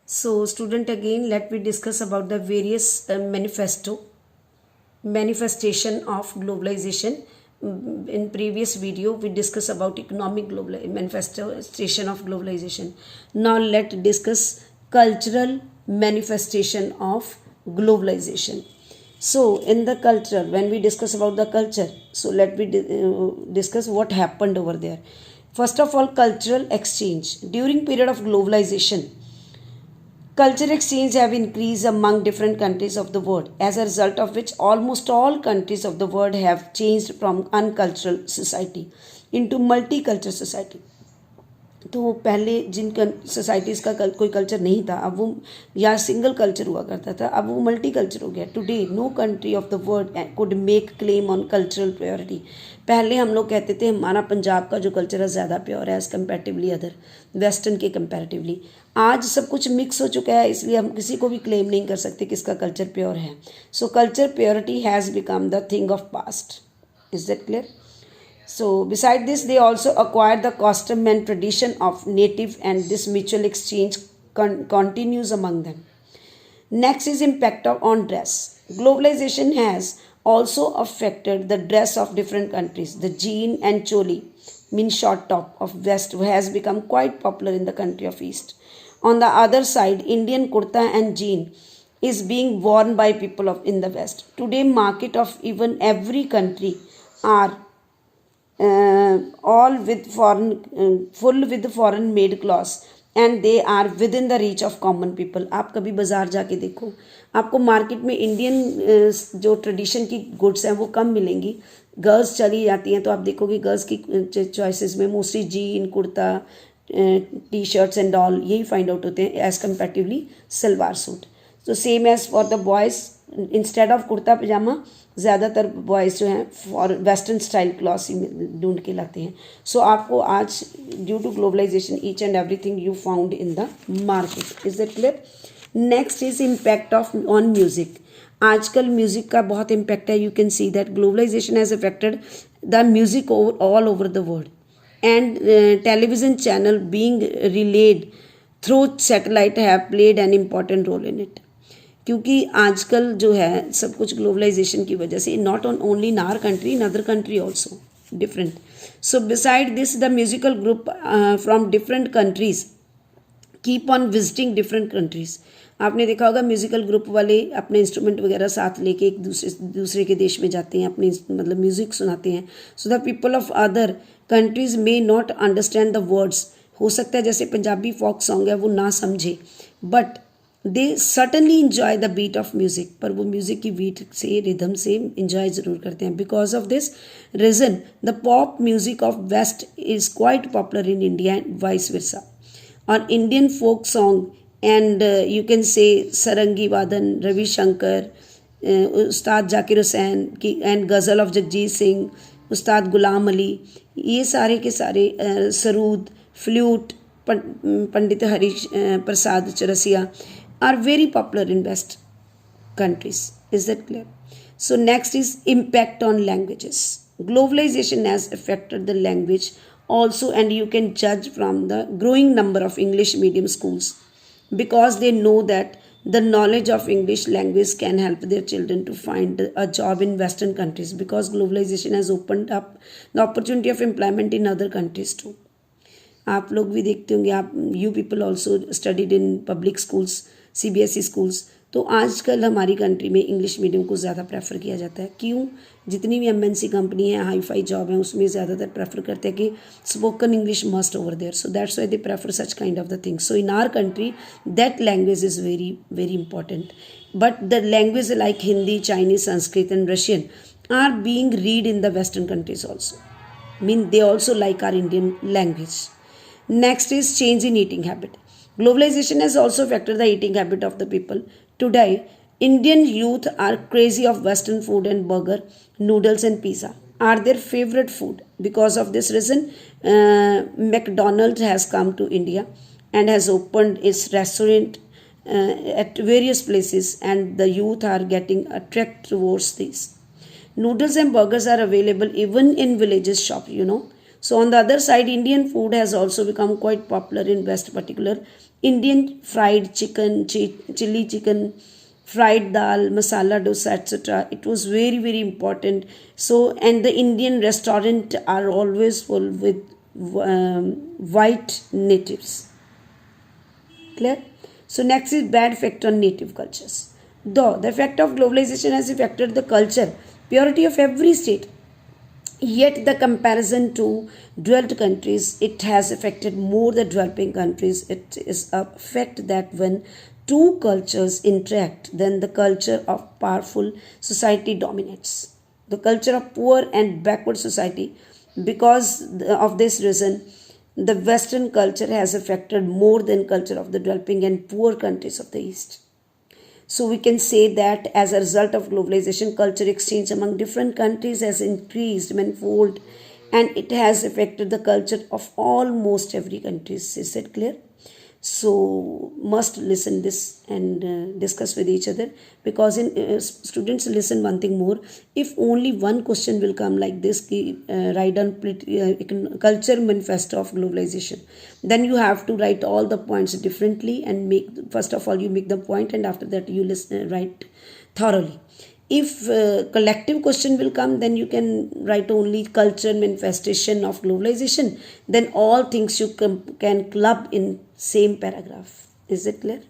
So, student, again, let me discuss about the various manifestation of globalization. In previous video, we discussed about economic manifestation of globalization. Now, let's discuss cultural manifestation of globalization. So, in the culture, when we discuss about the culture, so let me discuss what happened over there. First of all, cultural exchange during period of globalization. Culture exchange have increased among different countries of the world, as a result of which almost all countries of the world have changed from uncultural society into multicultural society. तो पहले जिन societies का कोई culture नहीं था, अब वो या single culture हुआ करता था, अब वो मल्टी कल्चर हो गया. Today no country of the world could make claim on cultural purity. पहले हम लोग कहते थे हमारा पंजाब का जो कल्चर है ज़्यादा प्योर है एज़ कम्पेरेटिवली अदर वेस्टर्न के कंपैरेटिवली. आज सब कुछ मिक्स हो चुका है, इसलिए हम किसी को भी क्लेम नहीं कर सकते किसका कल्चर प्योर है. सो culture purity has become the thing of past. Is that clear? So, beside this, they also acquired the custom and tradition of native, and this mutual exchange continues among them. Next is impact on dress. Globalization has also affected the dress of different countries. The jean and choli, mean short top of West, has become quite popular in the country of East. On the other side, Indian kurta and jean is being worn by people in the West. Today, market of even every country are all with full with foreign made clothes, and they are within the reach of common people. आप कभी बाज़ार जाके देखो, आपको market में Indian जो tradition की goods हैं वो कम मिलेंगी. गर्ल्स चली जाती हैं तो आप देखोगे गर्ल्स की चॉइसेस में mostly jean, kurta, T shirts and all यही फाइंड आउट होते हैं एज़ कम्पेरेटिवली सलवार सूट. तो same as for the boys, instead of kurta pyjama ज़्यादातर बॉयज़ जो हैं फॉर वेस्टर्न स्टाइल क्लॉथ्स ही ढूंढ के लाते हैं. सो आपको आज due to globalisation each and everything you found in the market. Is that clear? Next is impact of on music. आजकल म्यूज़िक का बहुत इम्पैक्ट है. You can see that globalisation has affected the music all over the world, and television channel being relayed through satellite have played an important role in it. क्योंकि आजकल जो है सब कुछ ग्लोबलाइजेशन की वजह से, not only in our country, in other country also different. So beside this the musical group from different countries keep on visiting different countries. आपने देखा होगा म्यूजिकल ग्रुप वाले अपने इंस्ट्रूमेंट वगैरह साथ लेके एक दूसरे के देश में जाते हैं, अपने मतलब म्यूजिक सुनाते हैं. So the people of other countries may not understand the words. हो सकता है जैसे पंजाबी फोक सॉन्ग है वो ना समझे, but they certainly enjoy the beat of music. पर वो म्यूज़िक की बीट से, रिदम से इन्जॉय ज़रूर करते हैं. Because of this reason the pop music of west is quite popular in India and vice versa. और Indian folk song and you can say sarangi वादन, रविशंकर, उस्ताद जाकिर हुसैन की, एंड गज़ल ऑफ जगजीत सिंह, उस्ताद गुलाम अली, ये सारे के सारे sarod, flute, Pandit Hari Prasad Chaurasia are very popular in West countries. Is that clear? So next is impact on languages. Globalization has affected the language also, and you can judge from the growing number of English medium schools, because they know that the knowledge of English language can help their children to find a job in Western countries, because globalization has opened up the opportunity of employment in other countries too. आप लोग भी देखते होंगे, आप you people also studied in public schools, CBSE schools. तो आजकल हमारी country में इंग्लिश मीडियम को ज़्यादा प्रेफर किया जाता है. क्यों? जितनी भी MNC कंपनी है, हाई फाई जॉब है, उसमें ज़्यादातर प्रेफर करते हैं कि spoken English must over there. So that's why they prefer such kind of the things. So in our country that language is very very important. But the language like Hindi, Chinese, Sanskrit and Russian are being read in the western countries also. Mean they also like are Indian language. Next is change in eating habit. Globalization has also affected the eating habit of the people. Today, Indian youth are crazy of Western food, and burger, noodles and pizza are their favorite food. Because of this reason, McDonald's has come to India and has opened its restaurant at various places, and the youth are getting attracted towards these. Noodles and burgers are available even in villages shop. So on the other side, Indian food has also become quite popular in West, particular Indian fried chicken, chili chicken, fried dal, masala dosa, etc. It was very, very important. So, and the Indian restaurant are always full with white natives. Clear? So next is bad effect on native cultures. Though the effect of globalization has affected the culture, purity of every state, yet the comparison to developed countries, it has affected more the developing countries. It is a fact that when two cultures interact, then the culture of powerful society dominates. The culture of poor and backward society, because of this reason, the Western culture has affected more than culture of the developing and poor countries of the East. So we can say that as a result of globalization, culture exchange among different countries has increased manifold, and it has affected the culture of almost every country. Is that clear? So must listen this and discuss with each other, because in students listen one thing more. If only one question will come like this, write down culture manifesto of globalization, then you have to write all the points differently and make, first of all you make the point, and after that you listen, write thoroughly. If collective question will come, then you can write only culture manifestation of globalization, then all things you can club in same paragraph. Is it clear?